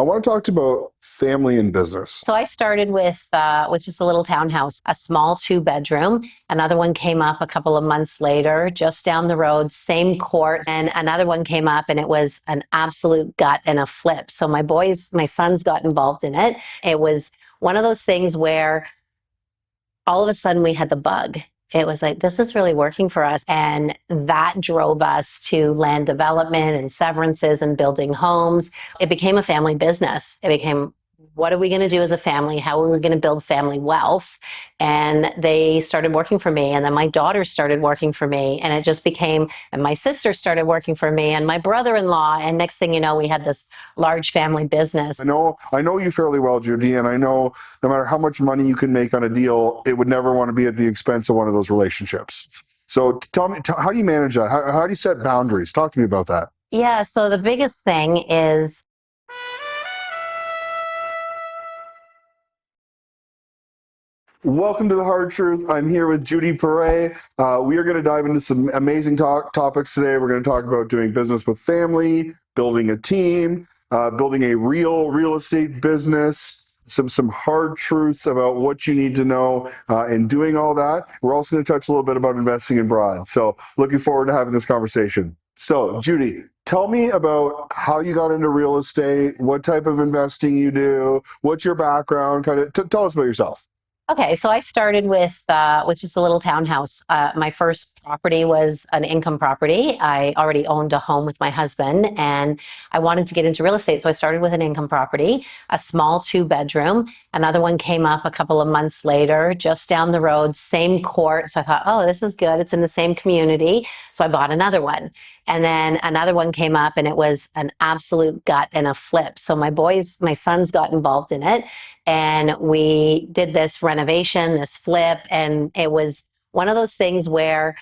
I want to talk to you about family and business. So I started with just a little townhouse, a small 2-bedroom. Another one came up a couple of months later, just down the road, same court. And another one came up and it was an absolute gut and a flip. So my sons got involved in it. It was one of those things where all of a sudden we had the bug. It was like, this is really working for us. And that drove us to land development and severances and building homes. It became a family business. It became, what are we going to do as a family? How are we going to build family wealth? And they started working for me. And then my daughter started working for me. And it just became, and my sister started working for me and my brother-in-law. And next thing you know, we had this large family business. I know you fairly well, Judi, and I know no matter how much money you can make on a deal, it would never want to be at the expense of one of those relationships. So tell me, how do you manage that? How do you set boundaries? Talk to me about that. Yeah, so the biggest thing is welcome to The Hard Truth. I'm here with Judi Paré. We are going to dive into some amazing topics today. We're going to talk about doing business with family, building a team, building a real estate business, some hard truths about what you need to know and doing all that. We're also going to touch a little bit about investing abroad. So looking forward to having this conversation. So Judi, tell me about how you got into real estate, what type of investing you do, what's your background, tell us about yourself. Okay, so I started with just a little townhouse. My first property was an income property. I already owned a home with my husband, and I wanted to get into real estate. So I started with an income property, a small 2-bedroom. Another one came up a couple of months later, just down the road, same court. So I thought, oh, this is good. It's in the same community. So I bought another one. And then another one came up and it was an absolute gut and a flip. So my sons got involved in it. And we did this renovation, this flip, and it was one of those things where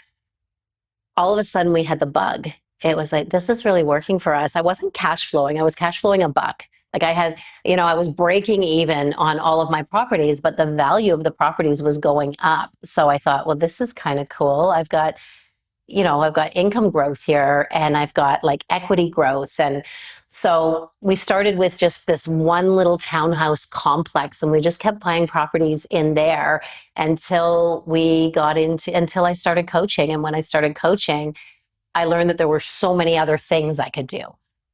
all of a sudden we had the bug. It was like, this is really working for us. I wasn't cash flowing. I was cash flowing a buck. Like I was breaking even on all of my properties, but the value of the properties was going up. So I thought, well, this is kind of cool. I've got income growth here and I've got like equity growth. And so we started with just this one little townhouse complex and we just kept buying properties in there until I started coaching. And when I started coaching, I learned that there were so many other things I could do.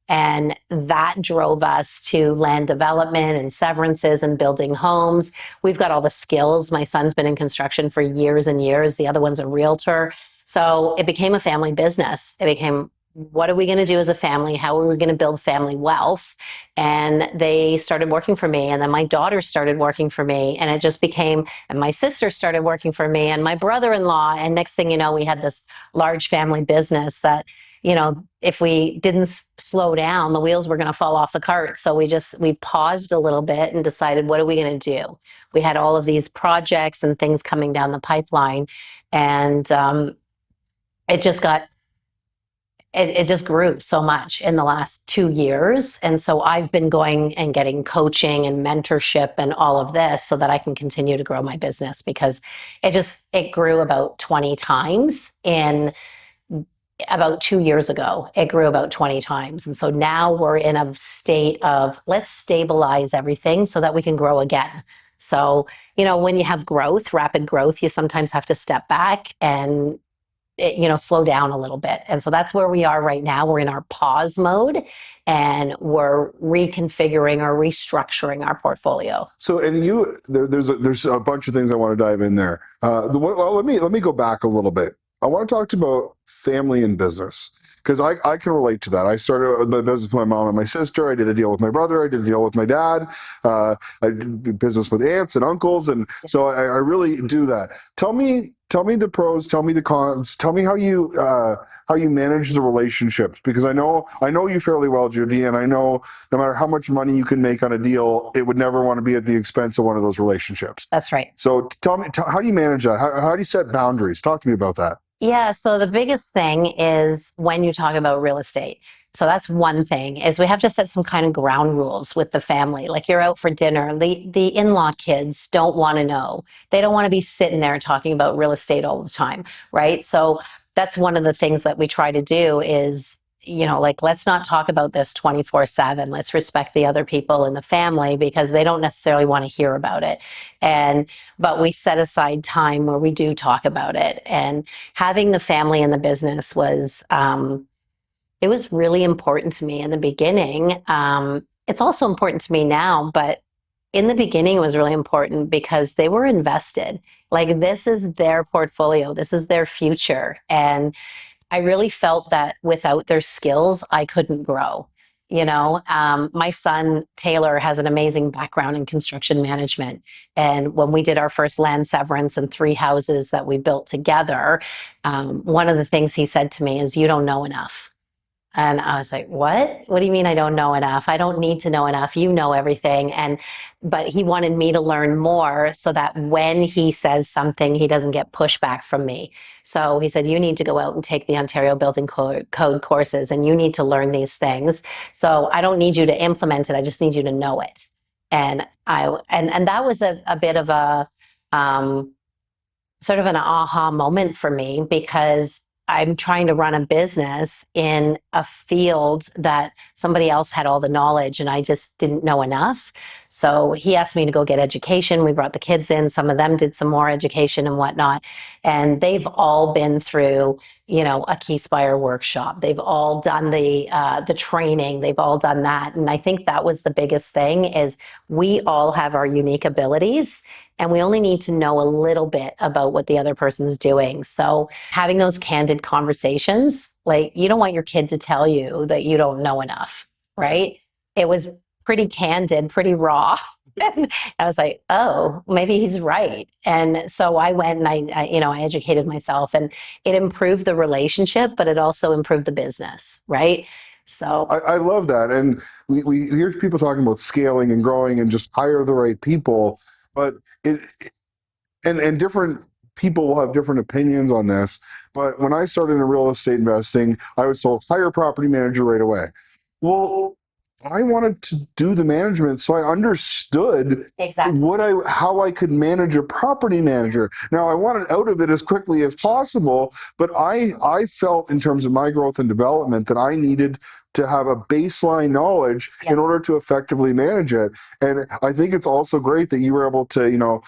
And that drove us to land development and severances and building homes. We've got all the skills. My son's been in construction for years and years. The other one's a realtor. So it became a family business. It became, what are we going to do as a family? How are we going to build family wealth? And they started working for me. And then my daughter started working for me. And it just became, and my sister started working for me and my brother-in-law. And next thing you know, we had this large family business that, if we didn't slow down, the wheels were going to fall off the cart. So we paused a little bit and decided, what are we going to do? We had all of these projects and things coming down the pipeline. And it just grew so much in the last 2 years. And so I've been going and getting coaching and mentorship and all of this so that I can continue to grow my business, because it grew about 20 times in about 2 years ago. It grew about 20 times. And so now we're in a state of, let's stabilize everything so that we can grow again. So, when you have growth, rapid growth, you sometimes have to step back and slow down a little bit. And so that's where we are right now. We're in our pause mode and we're reconfiguring or restructuring our portfolio. So, and there's a bunch of things I want to dive in there. Let me go back a little bit. I want to talk to you about family and business, because I can relate to that. I started my business with my mom and my sister. I did a deal with my brother. I did a deal with my dad. I did business with aunts and uncles. And so I really do that. Tell me the pros, tell me the cons, tell me how you manage the relationships, because I know you fairly well, Judi, and I know no matter how much money you can make on a deal, it would never want to be at the expense of one of those relationships. That's right. So tell me, how do you manage that? How do you set boundaries? Talk to me about that. Yeah, so the biggest thing is when you talk about real estate. So that's one thing, is we have to set some kind of ground rules with the family. Like, you're out for dinner, the in-law kids don't want to know. They don't want to be sitting there talking about real estate all the time, right? So that's one of the things that we try to do is, like, let's not talk about this 24/7. Let's respect the other people in the family because they don't necessarily want to hear about it. But we set aside time where we do talk about it. And having the family and the business it was really important to me in the beginning. It's also important to me now, but in the beginning, it was really important because they were invested. Like, this is their portfolio, this is their future. And I really felt that without their skills, I couldn't grow. My son Taylor has an amazing background in construction management. And when we did our first land severance and 3 houses that we built together, one of the things he said to me is, "You don't know enough." And I was like, "What? What do you mean I don't know enough? I don't need to know enough. You know everything." But he wanted me to learn more so that when he says something, he doesn't get pushback from me. So he said, "You need to go out and take the Ontario Building Code courses, and you need to learn these things. So I don't need you to implement it. I just need you to know it." And that was a bit of a sort of an aha moment for me, because I'm trying to run a business in a field that somebody else had all the knowledge and I just didn't know enough. So he asked me to go get education. We brought the kids in. Some of them did some more education and whatnot. And they've all been through, a Keyspire workshop. They've all done the training. They've all done that. And I think that was the biggest thing, is we all have our unique abilities. And we only need to know a little bit about what the other person's doing. So having those candid conversations, like, you don't want your kid to tell you that you don't know enough, right? It was pretty candid, pretty raw. And I was like, oh, maybe he's right. And so I went and I educated myself, and it improved the relationship, but it also improved the business, right? So I love that. And we hear people talking about scaling and growing and just hire the right people, but and different people will have different opinions on this. But when I started in real estate investing, I was told, hire a property manager right away. Well, I wanted to do the management, so I understood exactly. how I could manage a property manager. Now, I wanted out of it as quickly as possible, but I felt, in terms of my growth and development, that I needed to have a baseline knowledge in order to effectively manage it. And I think it's also great that you were able to,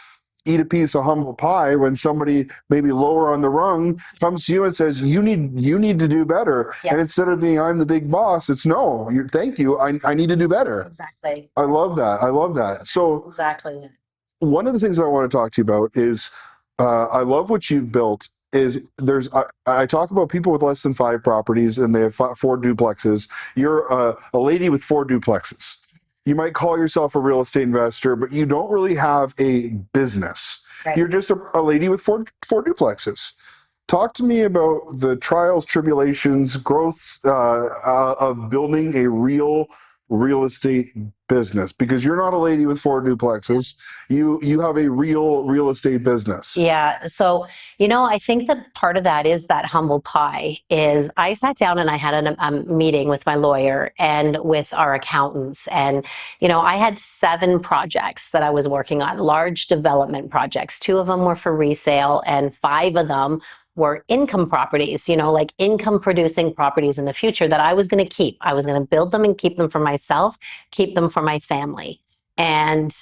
eat a piece of humble pie when somebody maybe lower on the rung comes to you and says, you need to do better. And instead of being, I'm the big boss, it's, no, thank you, I need to do better. Exactly. I love that. So Exactly. one of the things I want to talk to you about is, I love what you've built. Is I talk about people with less than 5 properties and they have 4 duplexes. You're a lady with 4 duplexes. You might call yourself a real estate investor, but you don't really have a business. Right. You're just a lady with four duplexes. Talk to me about the trials, tribulations, growths of building a real estate business, because you're not a lady with 4 duplexes. You have a real estate business. Yeah. So, I think that part of that is that humble pie. Is I sat down and I had a meeting with my lawyer and with our accountants. And, I had 7 projects that I was working on, large development projects. 2 of them were for resale and 5 of them were income properties, like income producing properties in the future that I was going to keep. I was going to build them and keep them for myself, keep them for my family. And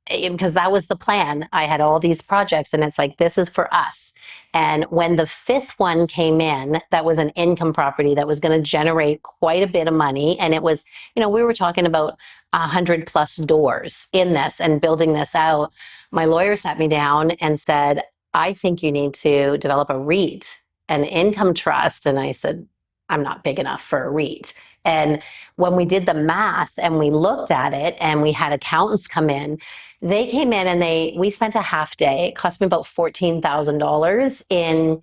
because that was the plan, I had all these projects and it's like, this is for us. And when the 5th one came in, that was an income property that was going to generate quite a bit of money. And it was, we were talking about 100+ doors in this and building this out. My lawyer sat me down and said, I think you need to develop a REIT, an income trust. And I said, I'm not big enough for a REIT. And when we did the math and we looked at it and we had accountants come in, they came in and we spent a half day. It cost me about $14,000 in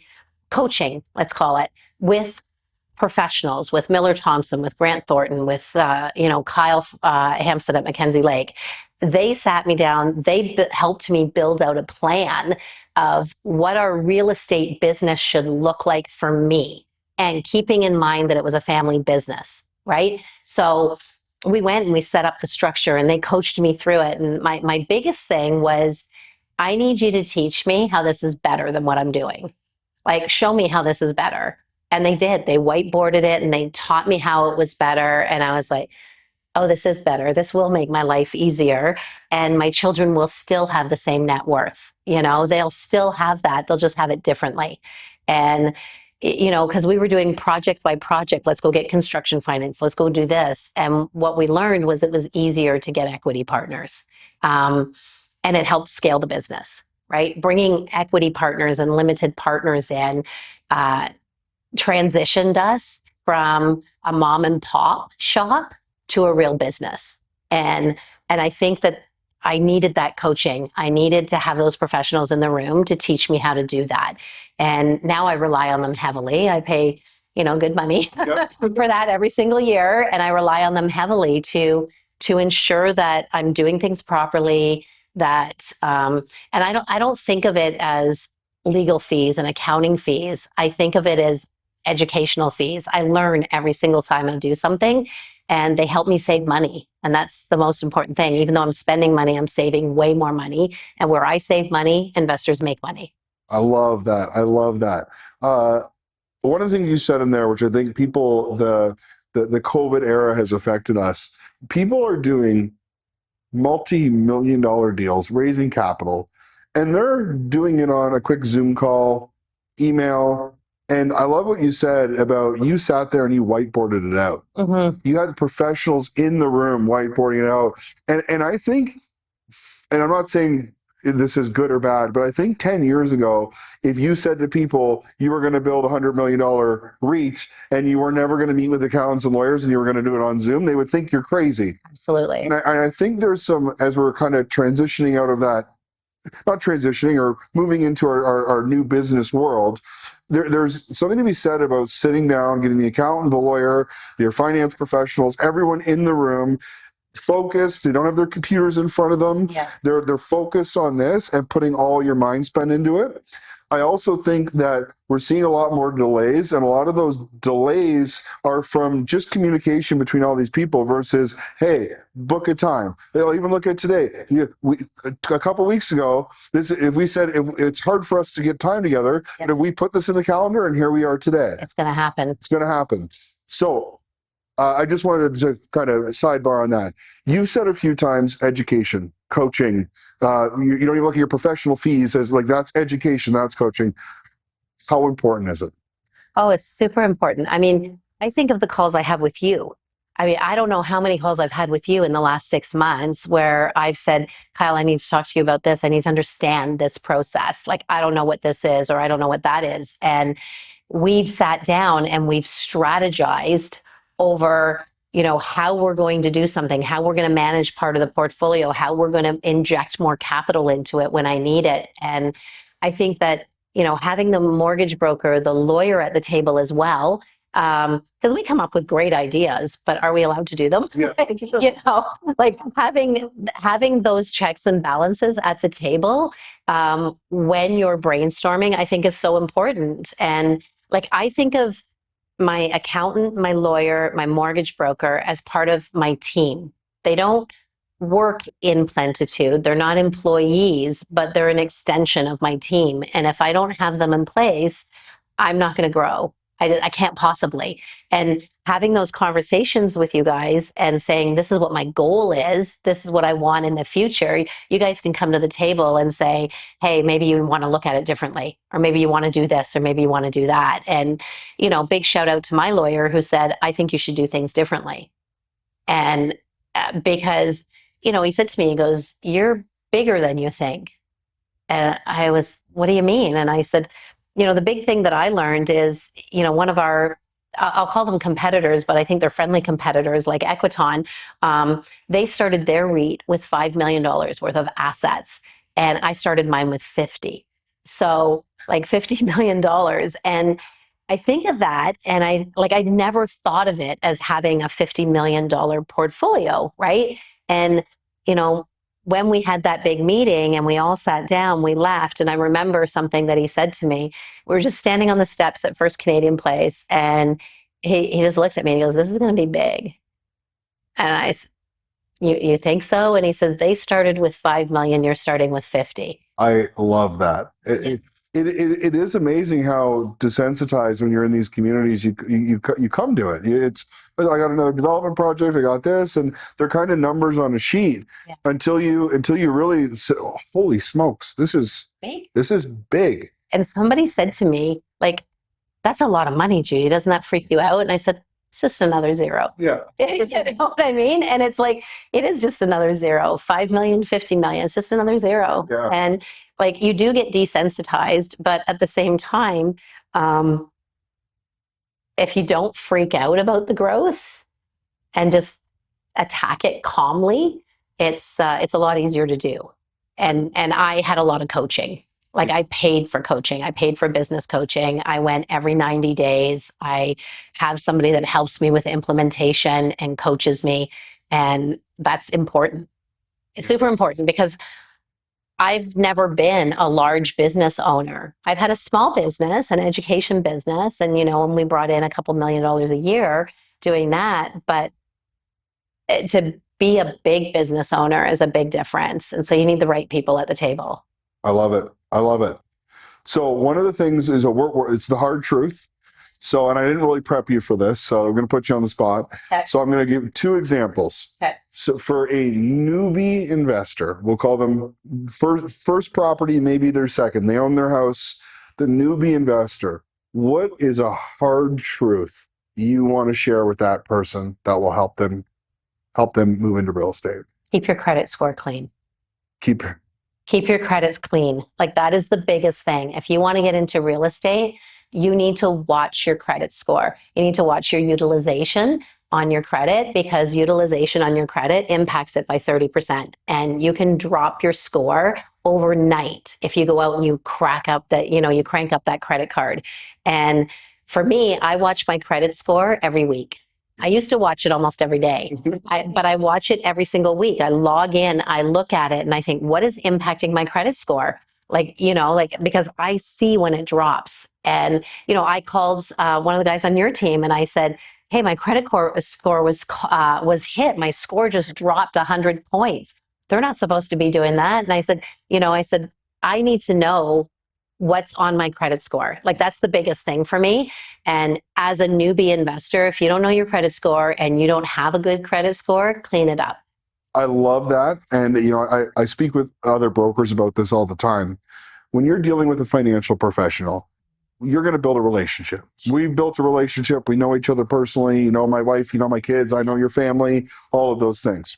coaching, let's call it, with professionals, with Miller Thompson, with Grant Thornton, with Kyle Hampson at Mackenzie Lake. They sat me down. They helped me build out a plan of what our real estate business should look like for me, and keeping in mind that it was a family business, right? So we went and we set up the structure and they coached me through it. And my biggest thing was, I need you to teach me how this is better than what I'm doing. Like, show me how this is better. And they did. They whiteboarded it and they taught me how it was better. And I was like, oh, this is better. This will make my life easier. And my children will still have the same net worth. They'll still have that. They'll just have it differently. And, because we were doing project by project, let's go get construction finance, let's go do this. And what we learned was it was easier to get equity partners. And it helped scale the business, right? Bringing equity partners and limited partners in transitioned us from a mom and pop shop to a real business. And I think that I needed that coaching. I needed to have those professionals in the room to teach me how to do that. And now I rely on them heavily. I pay, good money for that every single year. And I rely on them heavily to ensure that I'm doing things properly, that and I don't think of it as legal fees and accounting fees. I think of it as educational fees. I learn every single time I do something, and they help me save money. And that's the most important thing. Even though I'm spending money, I'm saving way more money. And where I save money, investors make money. I love that. I love that. One of the things you said in there, which I think people, the COVID era has affected us. People are doing multi-million-dollar deals, raising capital, and they're doing it on a quick Zoom call, email. And I love what you said about you sat there and you whiteboarded it out. Mm-hmm. You had professionals in the room whiteboarding it out. And I think, and I'm not saying this is good or bad, but I think 10 years ago, if you said to people you were going to build a $100 million REIT and you were never going to meet with accountants and lawyers and you were going to do it on Zoom, they would think you're crazy. Absolutely. And I think there's some, as we're kind of transitioning out of that, not transitioning or moving into our new business world, there's something to be said about sitting down, getting the accountant, the lawyer, your finance professionals, everyone in the room, focused. They don't have their computers in front of them. Yeah. They're focused on this and putting all your mind spent into it. I also think that we're seeing a lot more delays, and a lot of those delays are from just communication between all these people versus, hey, book a time. They'll even look at today. A couple of weeks ago, if we said it's hard for us to get time together, Yep. but if we put this in the calendar and here we are today. It's going to happen. It's going to happen. So I just wanted to kind of sidebar on that. You've said a few times education, coaching. You don't even look at your professional fees as like that's education, that's coaching. How important is it? Oh, it's super important. I mean, I think of the calls I have with you. I mean, I don't know how many calls I've had with you in the last 6 months where I've said, Kyle, I need to talk to you about this. I need to understand this process. Like, I don't know what this is, or I don't know what that is. And we've sat down and we've strategized over, how we're going to do something, how we're going to manage part of the portfolio, how we're going to inject more capital into it when I need it. And I think that, having the mortgage broker, the lawyer at the table as well, because we come up with great ideas, but are we allowed to do them? Yeah. Like having those checks and balances at the table when you're brainstorming, I think is so important. And like, I think of my accountant, my lawyer, my mortgage broker as part of my team. They don't work in Plentitude. They're not employees, but they're an extension of my team. And if I don't have them in place, I'm not going to grow. I can't possibly. And having those conversations with you guys and saying, this is what my goal is, this is what I want in the future, you guys can come to the table and say, hey, maybe you want to look at it differently, or maybe you want to do this, or maybe you want to do that. And, big shout out to my lawyer who said, I think you should do things differently. And because, he said to me, he goes, you're bigger than you think. And I was, what do you mean? And I said, the big thing that I learned is, one of our, I'll call them competitors, but I think they're friendly competitors like Equiton. They started their REIT with $5 million worth of assets. And I started mine with 50. So like $50 million. And I think of that and I never thought of it as having a $50 million portfolio, right? And, when we had that big meeting and we all sat down, we laughed. And I remember something that he said to me. We were just standing on the steps at First Canadian Place and he just looked at me and he goes, this is going to be big. And I said, you think so? And he says, they started with 5 million, you're starting with 50. I love that. It is amazing how desensitized when you're in these communities you come to it. It's I got another development project, I got this, and they're kind of numbers on a sheet until you really say, oh, holy smokes, this is Big. this is big. And somebody said to me, like, that's a lot of money, Judi. Doesn't that freak you out? And I said, it's just another zero. Yeah. You know what I mean? And it's like, it is just another zero. 5 million, 50 million. It's just another zero. Yeah. And like, you do get desensitized, but at the same time, if you don't freak out about the growth and just attack it calmly, it's a lot easier to do. And I had a lot of coaching. Like, I paid for coaching. I paid for business coaching. I went every 90 days. I have somebody that helps me with implementation and coaches me. And that's important. It's super important because I've never been a large business owner. I've had a small business, an education business. And, when we brought in a couple $1 million a year doing that, but to be a big business owner is a big difference. And so you need the right people at the table. I love it. I love it. So one of the things is it's the hard truth. So, and I didn't really prep you for this, so I'm going to put you on the spot. Okay. So I'm going to give 2 examples. Okay. So for a newbie investor, we'll call them first property, maybe their second. They own their house. The newbie investor, what is a hard truth you want to share with that person that will help them move into real estate? Keep your credit score clean. Keep your credit clean. Like, that is the biggest thing. If you want to get into real estate, you need to watch your credit score. You need to watch your utilization on your credit, because utilization on your credit impacts it by 30%. And you can drop your score overnight if you go out and you crank up that credit card. And for me, I watch my credit score every week. I used to watch it almost every day, but I watch it every single week. I log in, I look at it, and I think, what is impacting my credit score? Because I see when it drops. And, I called one of the guys on your team and I said, hey, my credit score was hit. My score just dropped 100 points. They're not supposed to be doing that. And I said, I need to know what's on my credit score. Like, that's the biggest thing for me. And as a newbie investor, if you don't know your credit score and you don't have a good credit score, clean it up. I love that. And, I speak with other brokers about this all the time. When you're dealing with a financial professional, you're going to build a relationship. We've built a relationship. We know each other personally. You know my wife, you know my kids, I know your family, all of those things.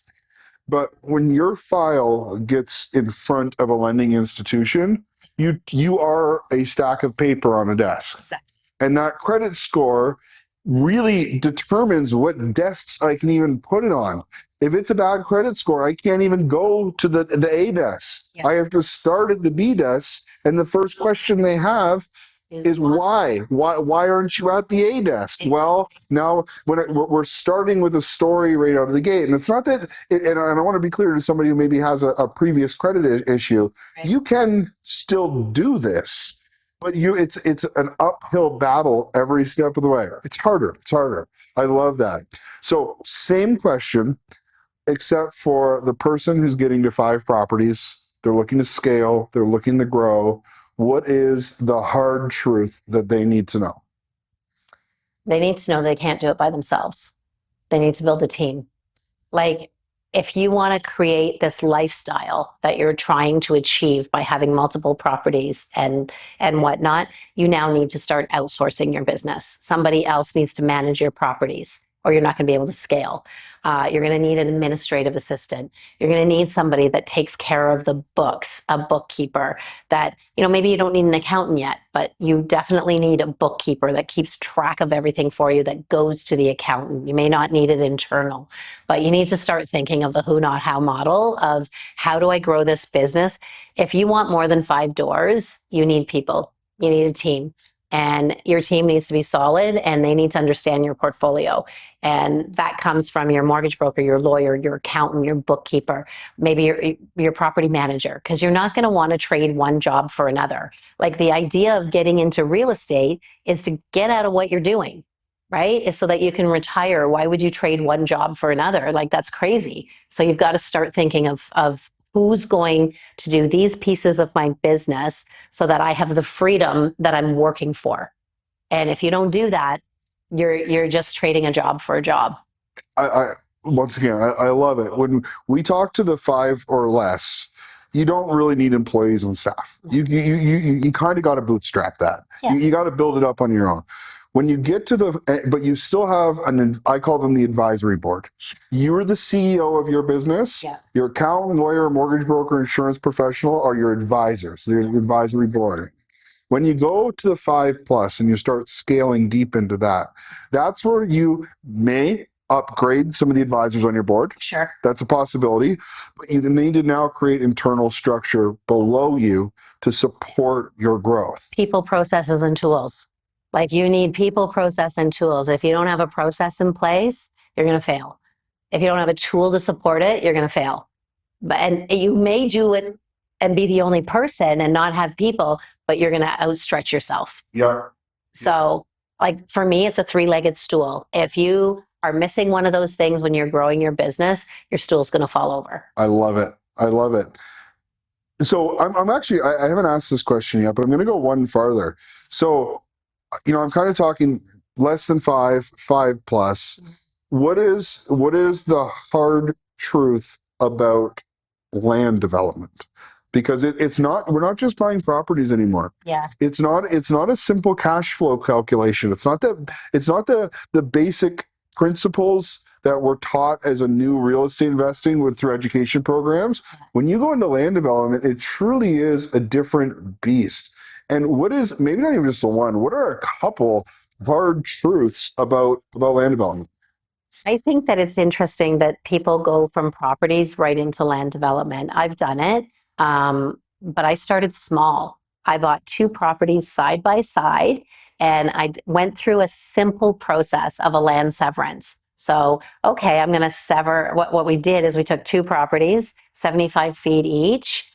But when your file gets in front of a lending institution, you are a stack of paper on a desk. Exactly. And that credit score really determines what desks I can even put it on. If it's a bad credit score, I can't even go to the A desk. Yeah. I have to start at the B desk, and the first question they have is why? Why aren't you at the A desk? Well, now we're starting with a story right out of the gate, and it's not that. And I want to be clear to somebody who maybe has a previous credit issue. Right. You can still do this, but it's an uphill battle every step of the way. It's harder. I love that. So same question, except for the person who's getting to 5 properties. They're looking to scale. They're looking to grow. What is the hard truth that they need to know? They need to know they can't do it by themselves. They need to build a team. Like, if you want to create this lifestyle that you're trying to achieve by having multiple properties and whatnot, you now need to start outsourcing your business. Somebody else needs to manage your properties, or you're not going to be able to scale. You're going to need an administrative assistant. You're going to need somebody that takes care of the books, a bookkeeper that, maybe you don't need an accountant yet, but you definitely need a bookkeeper that keeps track of everything for you, that goes to the accountant. You may not need it internal, but you need to start thinking of the who, not how model of, how do I grow this business? If you want more than 5 doors, you need people. You need a team. And your team needs to be solid, and they need to understand your portfolio. And that comes from your mortgage broker, your lawyer, your accountant, your bookkeeper, maybe your property manager, because you're not going to want to trade one job for another. Like, the idea of getting into real estate is to get out of what you're doing, right? Is so that you can retire. Why would you trade one job for another? Like, that's crazy. So you've got to start thinking of who's going to do these pieces of my business so that I have the freedom that I'm working for. And if you don't do that, you're just trading a job for a job. I once again, I love it. When we talk to the 5 or less, you don't really need employees and staff. You kind of got to bootstrap that. Yeah. You got to build it up on your own. When you get to but you still have I call them the advisory board. You're the CEO of your business. Yeah. Your accountant, lawyer, mortgage broker, insurance professional are your advisors. They're your advisory board. When you go to the 5+ and you start scaling deep into that, that's where you may upgrade some of the advisors on your board. Sure. That's a possibility. But you need to now create internal structure below you to support your growth. People, processes, and tools. Like, you need people, process, and tools. If you don't have a process in place, you're going to fail. If you don't have a tool to support it, you're going to fail. And you may do it and be the only person and not have people, but you're going to outstretch yourself. Yeah. So, like, for me, it's a 3-legged stool. If you are missing one of those things when you're growing your business, your stool's going to fall over. I love it. I love it. So I'm actually, I haven't asked this question yet, but I'm going to go one farther. So, I'm kind of talking less than 5+. What is the hard truth about land development? Because we're not just buying properties anymore. Yeah. It's not a simple cash flow calculation. It's not the basic principles that we're taught as a new real estate investing through education programs. When you go into land development, it truly is a different beast. And what is, maybe not even just the one, what are a couple hard truths about land development? I think that it's interesting that people go from properties right into land development. I've done it, but I started small. I bought 2 properties side by side, and I went through a simple process of a land severance. So, okay, I'm going to sever. What we did is we took 2 properties, 75 feet each.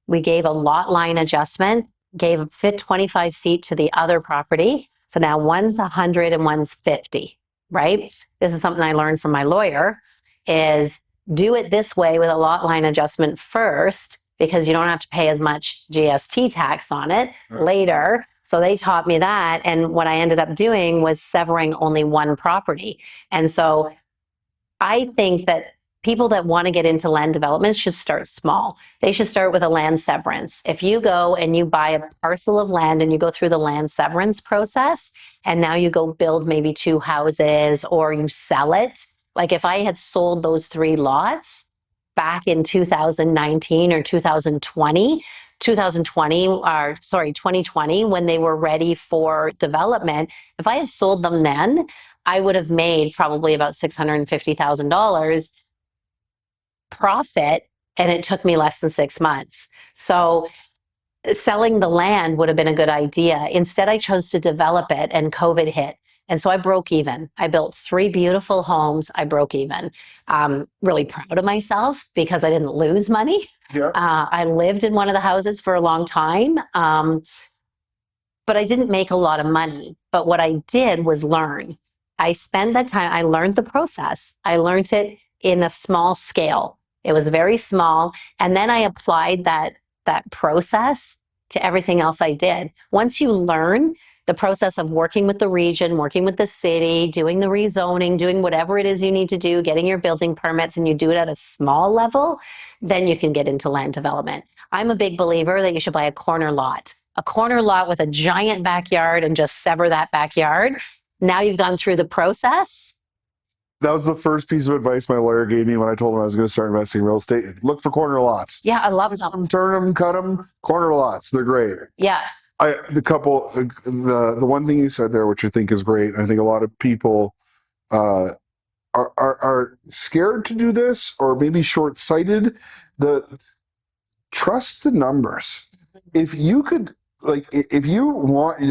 We gave a lot line adjustment, gave fit 25 feet to the other property. So now one's 100 and one's 50, right? This is something I learned from my lawyer, is do it this way with a lot line adjustment first, because you don't have to pay as much GST tax on it later. So they taught me that. And what I ended up doing was severing only 1 property. And so I think that people that want to get into land development should start small. They should start with a land severance. If you go and you buy a parcel of land and you go through the land severance process, and now you go build maybe 2 houses or you sell it. Like, if I had sold those 3 lots back in 2019 or 2020, when they were ready for development, if I had sold them then, I would have made probably about $650,000 profit, and it took me less than 6 months. So selling the land would have been a good idea. Instead, I chose to develop it, and COVID hit. And so I broke even. I built 3 beautiful homes. I broke even. I'm really proud of myself because I didn't lose money. Yeah. I lived in one of the houses for a long time, but I didn't make a lot of money. But what I did was learn. I spent that time, I learned the process. I learned it in a small scale. It was very small. And then I applied that process to everything else I did. Once you learn the process of working with the region, working with the city, doing the rezoning, doing whatever it is you need to do, getting your building permits, and you do it at a small level, then you can get into land development. I'm a big believer that you should buy a corner lot with a giant backyard, and just sever that backyard. Now you've gone through the process. That was the first piece of advice my lawyer gave me when I told him I was going to start investing in real estate. Look for corner lots. Yeah, I love them. Turn them, cut them, corner lots. They're great. Yeah. The one thing you said there, which I think is great, and I think a lot of people are scared to do this, or maybe short-sighted. Trust the numbers. If you could, if you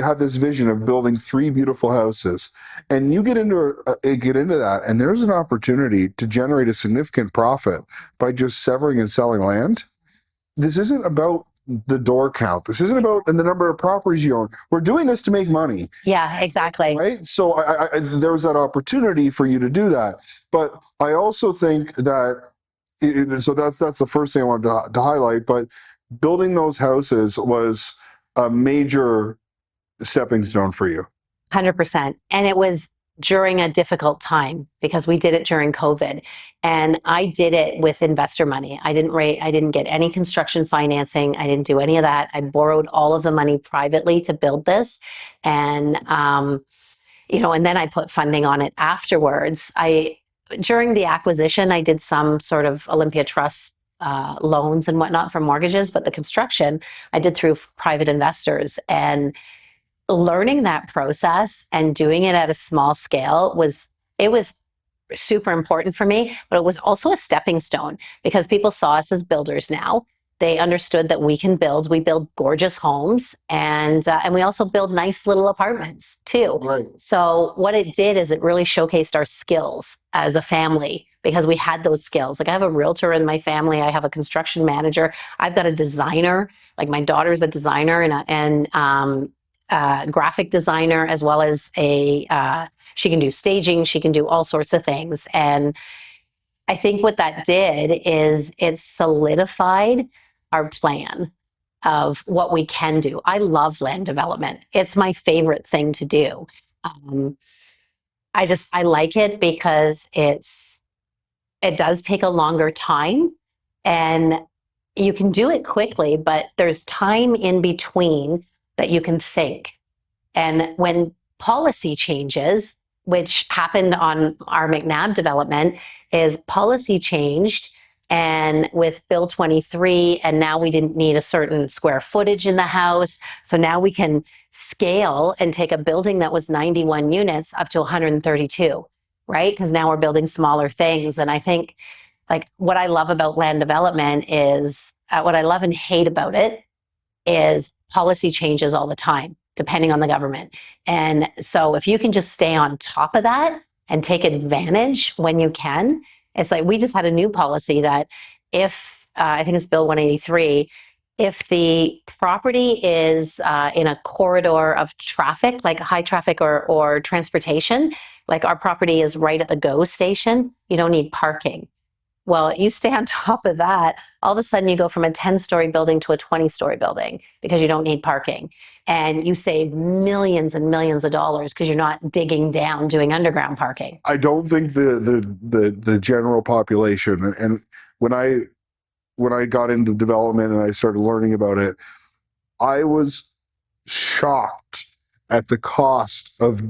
have this vision of building 3 beautiful houses, and you get into that, and there's an opportunity to generate a significant profit by just severing and selling land. This isn't about the door count. This isn't about the number of properties you own. We're doing this to make money. Yeah, exactly. Right? So there's that opportunity for you to do that. But I also think that So that's the first thing I wanted to highlight. But building those houses was a major stepping stone for you. 100%. And it was during a difficult time because we did it during COVID. And I did it with investor money. I didn't get any construction financing. I didn't do any of that. I borrowed all of the money privately to build this. And, and then I put funding on it afterwards. During the acquisition, I did some sort of Olympia Trust loans and whatnot for mortgages, but the construction I did through private investors. And learning that process and doing it at a small scale was super important for me, but it was also a stepping stone because people saw us as builders now. They understood that we can build. We build gorgeous homes, and we also build nice little apartments too. Right. So what it did is it really showcased our skills as a family because we had those skills. Like I have a realtor in my family. I have a construction manager. I've got a designer. Like my daughter's a designer and graphic designer, as well as she can do staging. She can do all sorts of things. And I think what that did is it solidified our plan of what we can do. I love land development. It's my favorite thing to do. I like it because it does take a longer time and you can do it quickly, but there's time in between that you can think. And when policy changes, which happened on our McNabb development, is policy changed and with Bill 23, and now we didn't need a certain square footage in the house. So now we can scale and take a building that was 91 units up to 132, right? Because now we're building smaller things. And I think like what I love about land development is what I love and hate about it is policy changes all the time, depending on the government. And so if you can just stay on top of that and take advantage when you can, it's like we just had a new policy that if, I think it's Bill 183, if the property is in a corridor of traffic, like high traffic or transportation, like our property is right at the GO station, you don't need parking. Well, you stay on top of that, all of a sudden you go from a 10-story building to a 20-story building because you don't need parking. And you save millions and millions of dollars because you're not digging down doing underground parking. I don't think the general population, and when I got into development and I started learning about it, I was shocked at the cost of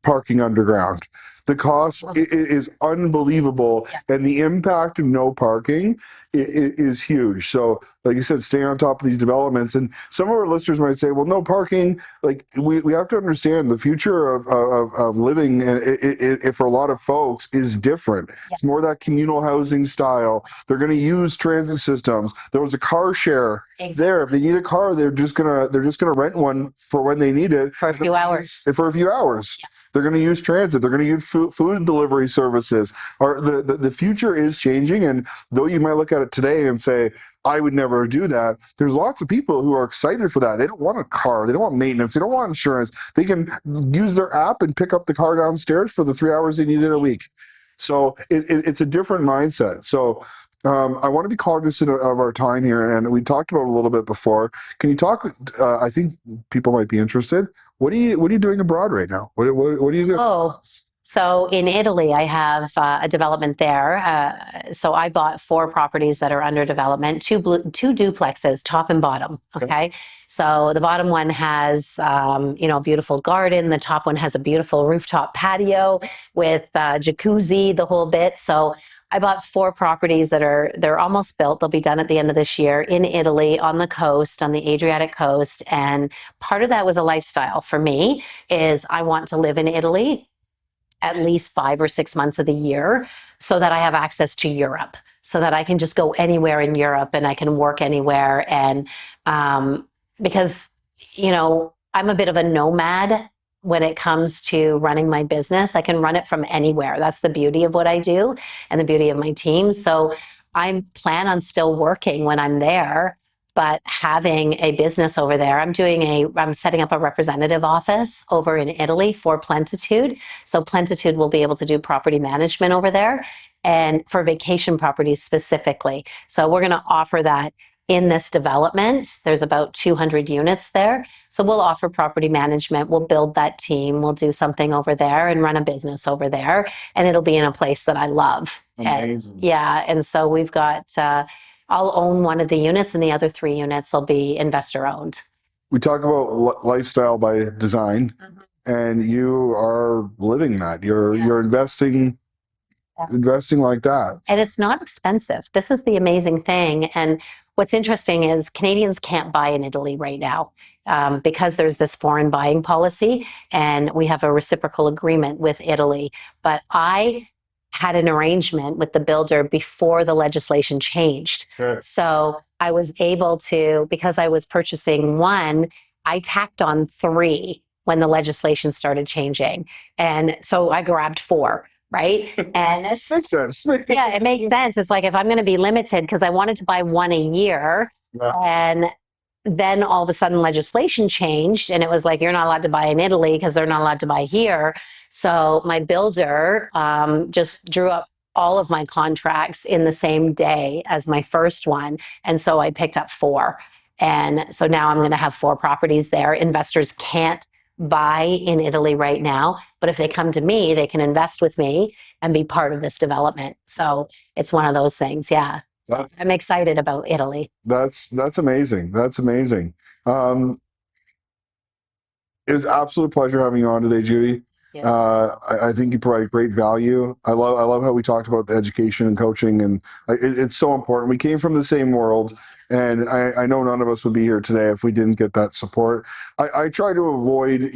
parking underground. The cost is unbelievable, and the impact of no parking is huge. So, like you said, stay on top of these developments. And some of our listeners might say, well, no parking. Like we have to understand the future of living for a lot of folks is different. Yeah. It's more that communal housing style. They're going to use transit systems. There was a car share there. If they need a car, they're just gonna rent one for when they need it for a few hours. For a few hours. Yeah. They're going to use transit. They're going to use food delivery services. The future is changing, and though you might look at it today and say, I would never do that, there's lots of people who are excited for that. They don't want a car. They don't want maintenance. They don't want insurance. They can use their app and pick up the car downstairs for the 3 hours they need in a week. So it's a different mindset. So I want to be cognizant of our time here, and we talked about it a little bit before. Can you talk? I think people might be interested. What are you doing abroad right now? What are you doing? Oh, so in Italy, I have a development there. So I bought 4 properties that are under development, two duplexes, top and bottom. Okay. So the bottom one has, a beautiful garden. The top one has a beautiful rooftop patio with jacuzzi, the whole bit. So I bought 4 properties they're almost built. They'll be done at the end of this year in Italy, on the coast, on the Adriatic coast. And part of that was a lifestyle for me is I want to live in Italy at least 5 or 6 months of the year so that I have access to Europe, so that I can just go anywhere in Europe and I can work anywhere. And because, I'm a bit of a nomad when it comes to running my business. I can run it from anywhere. That's the beauty of what I do and the beauty of my team. So I plan on still working when I'm there, but having a business over there. I'm setting up a representative office over in Italy for Plentitude. So Plentitude will be able to do property management over there. and for vacation properties specifically. So we're going to offer that in this development. There's about 200 units there. So we'll offer property management. We'll build that team. We'll do something over there and run a business over there. And it'll be in a place that I love. Amazing. And, yeah. And so we've got, I'll own one of the units and the other 3 units will be investor owned. We talk about lifestyle by design, and you are living that. You're investing like that. And it's not expensive. This is the amazing thing. And what's interesting is Canadians can't buy in Italy right now because there's this foreign buying policy, and we have a reciprocal agreement with Italy. But I had an arrangement with the builder before the legislation changed. Sure. So I was able to, because I was purchasing 1, I tacked on 3 when the legislation started changing. And so I grabbed 4. Right. And Makes sense. yeah, it makes sense. It's like if I'm going to be limited, because I wanted to buy 1 a year, and then all of a sudden legislation changed and it was like, you're not allowed to buy in Italy because they're not allowed to buy here. So my builder just drew up all of my contracts in the same day as my first one. And so I picked up 4. And so now I'm going to have 4 properties there. Investors can't buy in Italy right now, but if they come to me, they can invest with me and be part of this development. So it's one of those things. Yeah. So I'm excited about Italy. That's amazing. That's amazing. It was an absolute pleasure having you on today, Judi. Yeah. I think you provide great value. I love how we talked about the education and coaching, and it's so important. We came from the same world, and I know none of us would be here today if we didn't get that support. I try to avoid,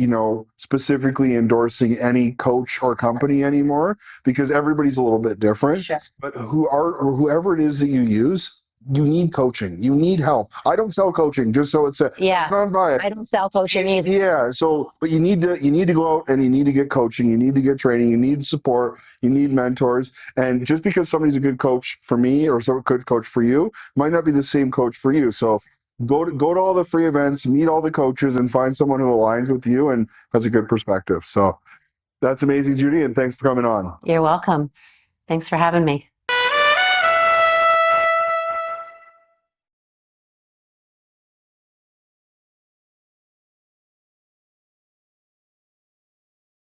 specifically endorsing any coach or company anymore because everybody's a little bit different. Sure. But whoever it is that you use, you need coaching. You need help. I don't sell coaching just so it's a non-buy it. I don't sell coaching either. Yeah. So, but you need to go out and you need to get coaching. You need to get training. You need support. You need mentors. And just because somebody's a good coach for me or a good coach for you might not be the same coach for you. So go to all the free events, meet all the coaches, and find someone who aligns with you and has a good perspective. So that's amazing, Judi. And thanks for coming on. You're welcome. Thanks for having me.